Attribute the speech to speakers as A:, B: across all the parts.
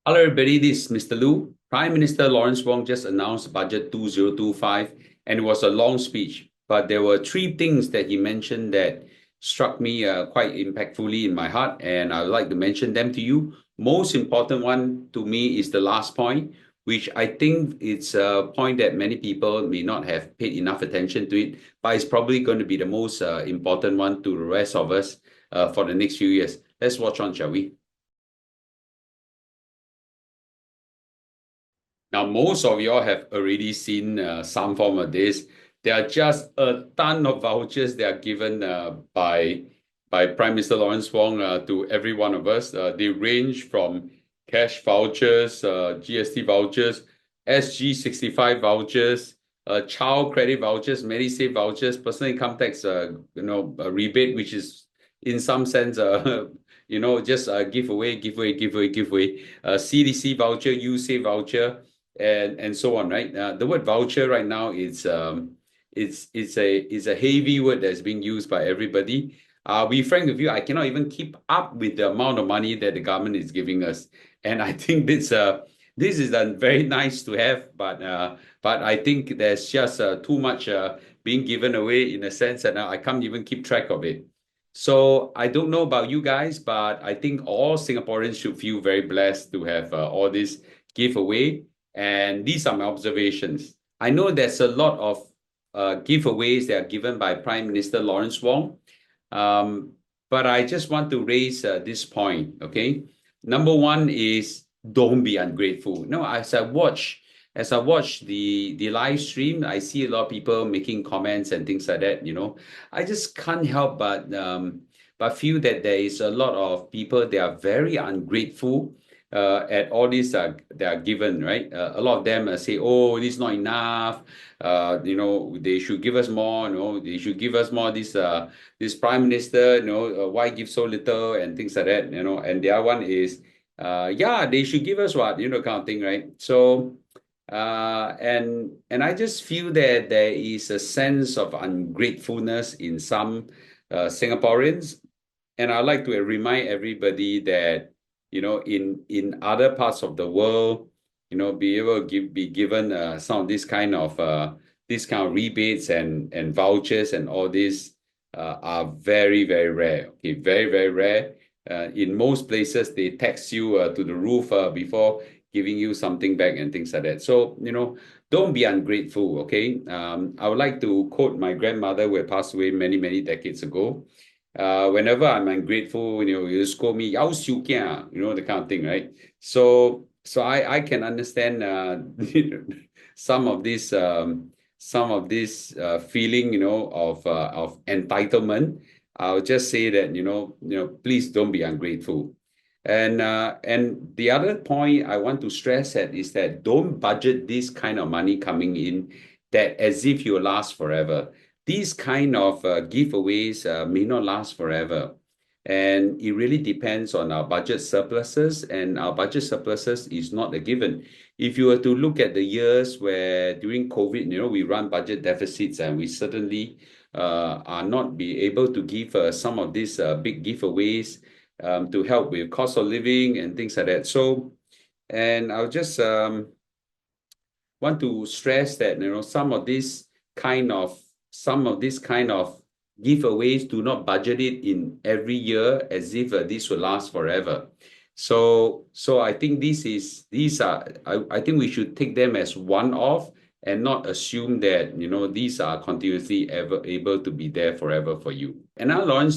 A: Hello, everybody. This is Mr. Lu. Prime Minister Lawrence Wong just announced Budget 2025, and it was a long speech. But there were three things that he mentioned that struck me quite impactfully in my heart, and I would like to mention them to you. Most important one to me is the last point, which I think it's a point that many people may not have paid enough attention to it, but it's probably going to be the most important one to the rest of us for the next few years. Let's watch on, shall we? Now, most of y'all have already seen some form of this. There are just a ton of vouchers that are given by Prime Minister Lawrence Wong to every one of us. They range from cash vouchers, GST vouchers, SG65 vouchers, child credit vouchers, Medisave vouchers, personal income tax, rebate, which is in some sense, just giveaway, CDC voucher, USAVE voucher, and so on, right? The word voucher right now is a heavy word that's being used by everybody. Be frank with you, I cannot even keep up with the amount of money that the government is giving us, and I think this is very nice to have, but I think there's just too much being given away in a sense that I can't even keep track of it. So I don't know about you guys, but I think all Singaporeans should feel very blessed to have all this giveaway. And these are my observations. I know there's a lot of giveaways that are given by Prime Minister Lawrence Wong, um, but I just want to raise this point. Okay, number one is don't be ungrateful. No, as I watch the live stream, I see a lot of people making comments and things like that. I just can't help but feel that there is a lot of people that are very ungrateful at all these that are given, right? A lot of them say, "Oh, this is not enough. They should give us more. They should give us more. This prime minister, why give so little and things like that. And the other one is, yeah, they should give us what, kind of thing, right? So, and I just feel that there is a sense of ungratefulness in some Singaporeans, and I'd like to remind everybody that, in other parts of the world, be able to be given some of this kind of rebates and vouchers and all this are very, very rare. Okay, very, very rare. In most places, they tax you to the roof before giving you something back and things like that. So, don't be ungrateful, okay? I would like to quote my grandmother who had passed away many, many decades ago. Whenever I'm ungrateful, you scold me, "Yao xiu kia," the kind of thing, right? So I can understand some of this feeling, of entitlement. I'll just say that, please don't be ungrateful. And the other point I want to stress at is that don't budget this kind of money coming in that as if you will last forever. These kind of giveaways may not last forever. And it really depends on our budget surpluses, and our budget surpluses is not a given. If you were to look at the years where during COVID, we run budget deficits, and we certainly are not be able to give some of these big giveaways to help with cost of living and things like that. So, and I'll just want to stress that, some of these kind of giveaways, do not budget it in every year as if this will last forever. So I think I think we should take them as one off and not assume that these are continuously ever able to be there forever for you. Another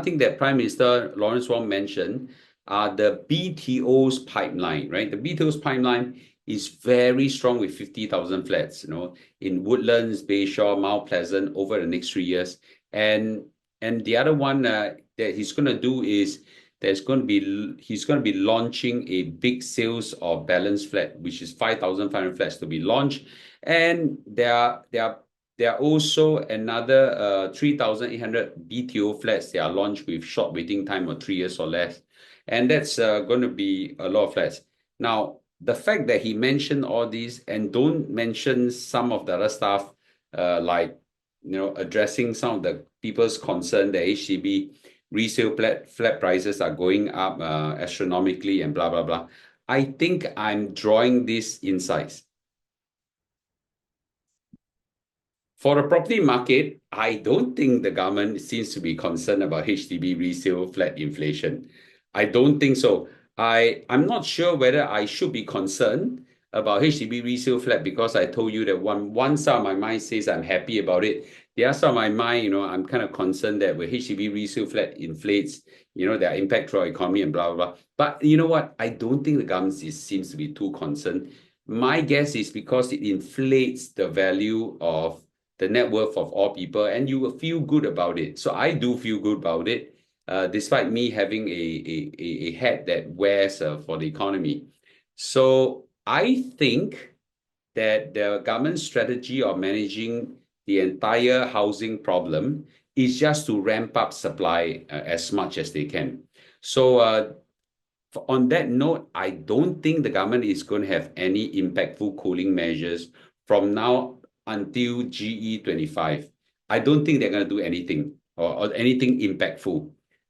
A: thing that Prime Minister Lawrence Wong mentioned are the BTO's pipeline, right? The BTO's pipeline is very strong with 50,000 flats, in Woodlands, Bayshore, Mount Pleasant over the next 3 years. And the other one that he's going to do is he's going to be launching a big sales of balance flat, which is 5,500 flats to be launched. And there are also another 3,800 BTO flats that are launched with short waiting time of 3 years or less. And that's going to be a lot of flats. Now, the fact that he mentioned all these and don't mention some of the other stuff, like addressing some of the people's concern that HDB resale flat prices are going up astronomically and blah blah blah. I think I'm drawing these insights. For the property market, I don't think the government seems to be concerned about HDB resale flat inflation. I don't think so. I'm not sure whether I should be concerned about HDB resale flat because I told you that one side of my mind says I'm happy about it. The other side of my mind, I'm kind of concerned that when HDB resale flat inflates, their impact to our economy and blah, blah, blah. But you know what? I don't think the government seems to be too concerned. My guess is because it inflates the value of the net worth of all people, and you will feel good about it. So I do feel good about it, despite me having a hat that wears for the economy. So I think that the government strategy of managing the entire housing problem is just to ramp up supply as much as they can. So on that note, I don't think the government is going to have any impactful cooling measures from now until GE25. I don't think they're going to do anything or anything impactful.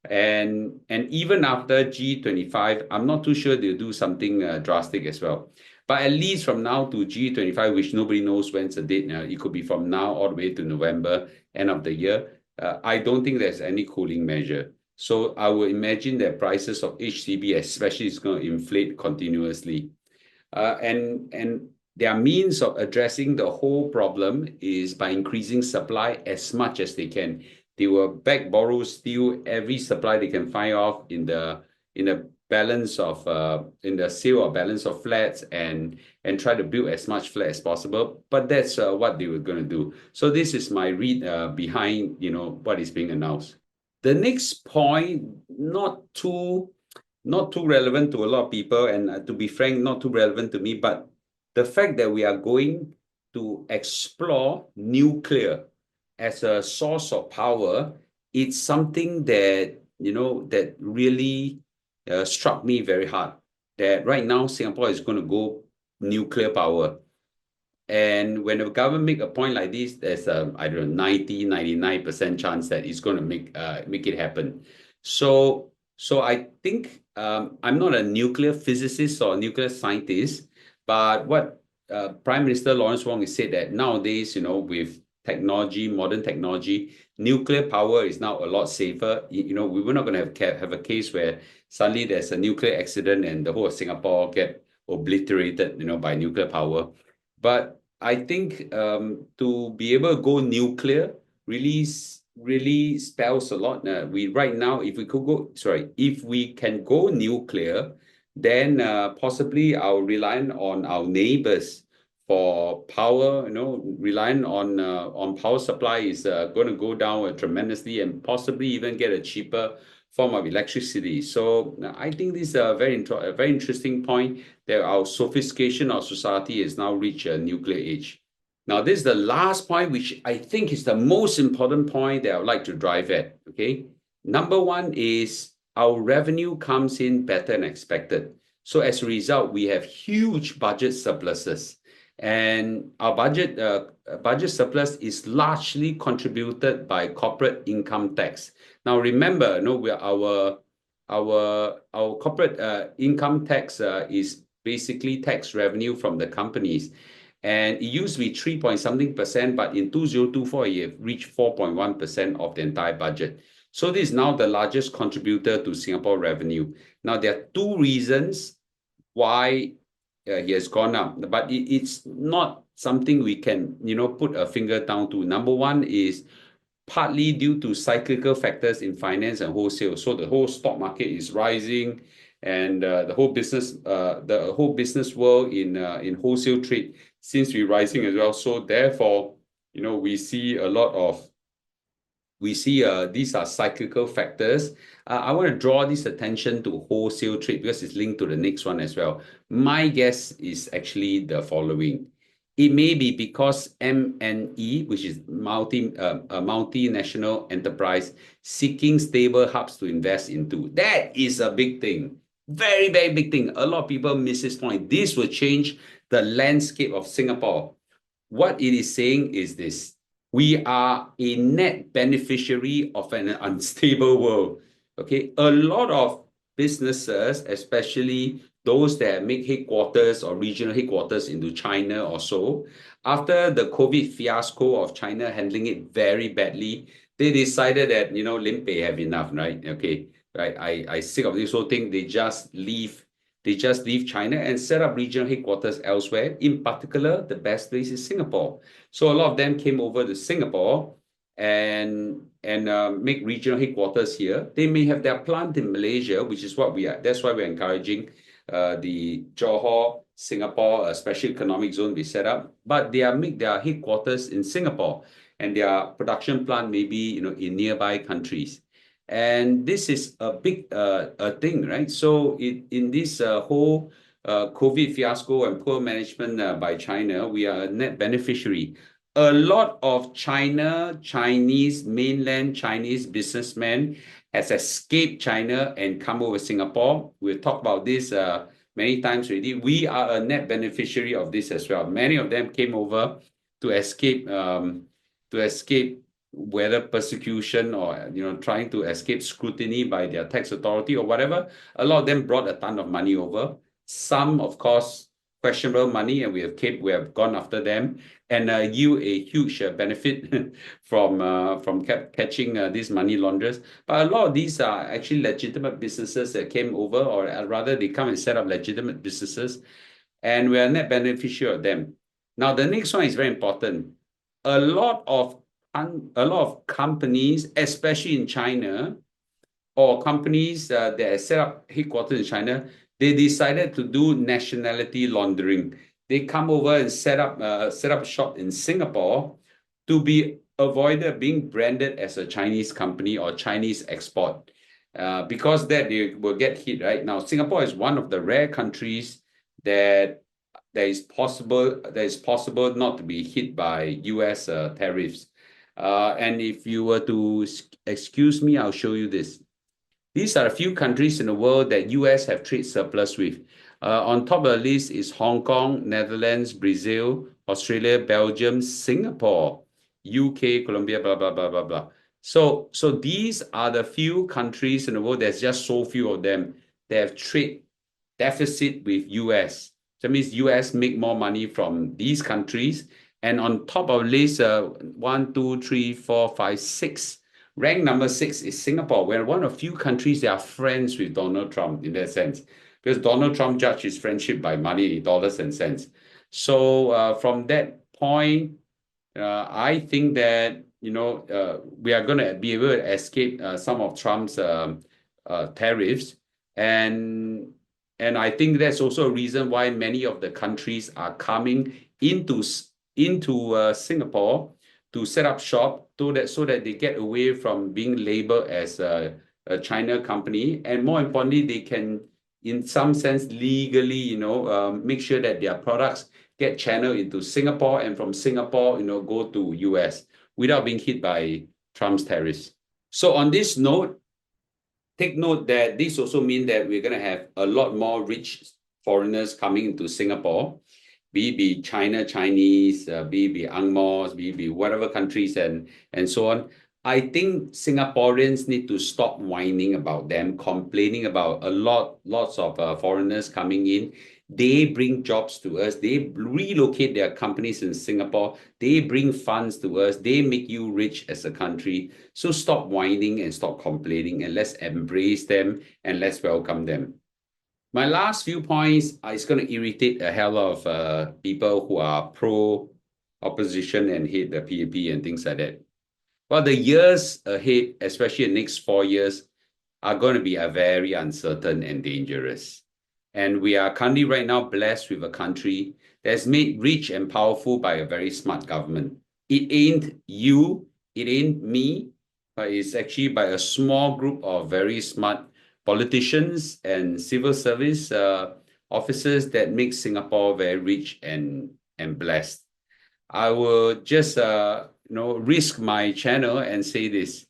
A: And even after G25, I'm not too sure they'll do something drastic as well. But at least from now to G25, which nobody knows when's the date now, it could be from now all the way to November, end of the year. I don't think there's any cooling measure. So I would imagine that prices of HDB especially is going to inflate continuously. And their means of addressing the whole problem is by increasing supply as much as they can. They will beg, borrow, steal every supply they can find off in the balance of in the sale or balance of flats and try to build as much flat as possible. But that's what they were going to do. So this is my read behind what is being announced. The next point, not too relevant to a lot of people, and to be frank, not too relevant to me, but the fact that we are going to explore nuclear as a source of power, it's something that, that really struck me very hard. That right now, Singapore is going to go nuclear power. And when the government make a point like this, there's a, I don't know, 99% chance that it's going to make it happen. So I think I'm not a nuclear physicist or nuclear scientist, but what Prime Minister Lawrence Wong has said that nowadays, with technology, modern technology, nuclear power is now a lot safer. We were not going to have a case where suddenly there's a nuclear accident and the whole of Singapore get obliterated, by nuclear power. But I think to be able to go nuclear really spells a lot. We right now, if we can go nuclear, then possibly our reliance on our neighbors for power, relying on power supply is going to go down tremendously and possibly even get a cheaper form of electricity. So I think this is a very interesting point that our sophistication of society has now reached a nuclear age. Now, this is the last point, which I think is the most important point that I would like to drive at. Okay. Number one is our revenue comes in better than expected. So as a result, we have huge budget surpluses. And our budget surplus is largely contributed by corporate income tax. Now, remember, our corporate income tax is basically tax revenue from the companies. And it used to be 3 point something percent, but in 2024, it reached 4.1% of the entire budget. So this is now the largest contributor to Singapore revenue. Now, there are two reasons why he has gone up, but it's not something we can, put a finger down to. Number one is partly due to cyclical factors in finance and wholesale. So the whole stock market is rising, and the whole business world in wholesale trade seems to be rising as well. So therefore, we see these are cyclical factors. I want to draw this attention to wholesale trade because it's linked to the next one as well. My guess is actually the following. It may be because MNE, which is a multinational enterprise, seeking stable hubs to invest into. That is a big thing. Very, very big thing. A lot of people miss this point. This will change the landscape of Singapore. What it is saying is this. We are a net beneficiary of an unstable world. Okay, a lot of businesses, especially those that make headquarters or regional headquarters into China or so, after the COVID fiasco of China handling it very badly, they decided that, Lin Pei have enough, right? Okay, right. I sick of this whole thing. They just leave China and set up regional headquarters elsewhere. In particular, the best place is Singapore. So a lot of them came over to Singapore and make regional headquarters here. They may have their plant in Malaysia, which is what we are. That's why we're encouraging the Johor, Singapore, special economic zone be set up. But they make their headquarters in Singapore, and their production plant maybe in nearby countries. And this is a big a thing, right? So in this whole COVID fiasco and poor management by China, we are a net beneficiary. A lot of mainland Chinese businessmen has escaped China and come over Singapore. We've talked about this many times already. We are a net beneficiary of this as well. Many of them came over to escape whether persecution or trying to escape scrutiny by their tax authority or whatever. A lot of them brought a ton of money over. Some, of course, questionable money, and we have gone after them and yield a huge benefit from catching these money launderers. But a lot of these are actually legitimate businesses that came over, or rather, they come and set up legitimate businesses, and we are net beneficiary of them. Now, the next one is very important. A lot of companies, especially in China, or companies that set up headquarters in China, they decided to do nationality laundering. They come over and set up shop in Singapore to be avoided being branded as a Chinese company or Chinese export, because that they will get hit. Right now, Singapore is one of the rare countries that is possible not to be hit by US tariffs. And if you were to excuse me, I'll show you this. These are a few countries in the world that US have trade surplus with. On top of the list is Hong Kong, Netherlands, Brazil, Australia, Belgium, Singapore, UK, Colombia, blah, blah, blah, blah, blah. So these are the few countries in the world, there's just so few of them, that have trade deficit with US. That means US make more money from these countries. And on top of the list, 1, 2, 3, 4, 5, 6. Rank number 6 is Singapore. We're one of few countries that are friends with Donald Trump in that sense, because Donald Trump judged his friendship by money, dollars and cents. So from that point, I think that we are going to be able to escape some of Trump's tariffs, and I think that's also a reason why many of the countries are coming into Singapore to set up shop, so that they get away from being labeled as a China company, and more importantly, they can, in some sense, legally, make sure that their products get channeled into Singapore, and from Singapore, go to US without being hit by Trump's tariffs. So on this note, take note that this also means that we're going to have a lot more rich foreigners coming into Singapore, be it China, Chinese, be it Ang Mohs, be it whatever countries and so on. I think Singaporeans need to stop whining about them, complaining about lots of foreigners coming in. They bring jobs to us. They relocate their companies in Singapore. They bring funds to us. They make you rich as a country. So stop whining and stop complaining, and let's embrace them and let's welcome them. My last few points is going to irritate a hell of people who are pro-opposition and hate the PAP and things like that. Well, the years ahead, especially the next 4 years, are going to be very uncertain and dangerous. And we are currently right now blessed with a country that's made rich and powerful by a very smart government. It ain't you, it ain't me, but it's actually by a small group of very smart politicians and civil service officers that make Singapore very rich and blessed. I will just risk my channel and say this.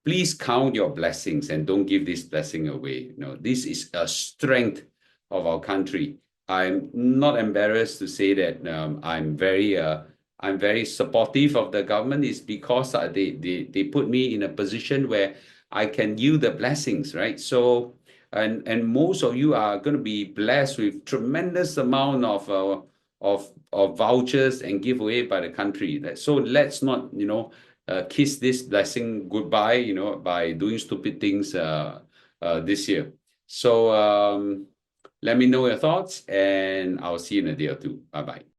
A: Please count your blessings and don't give this blessing away. This is a strength of our country. I'm not embarrassed to say that I'm very supportive of the government. Is because they put me in a position where I can yield the blessings, right? So and most of you are going to be blessed with tremendous amount of vouchers and giveaway by the country. So let's not, kiss this blessing goodbye, by doing stupid things this year. So let me know your thoughts, and I'll see you in a day or two. Bye bye.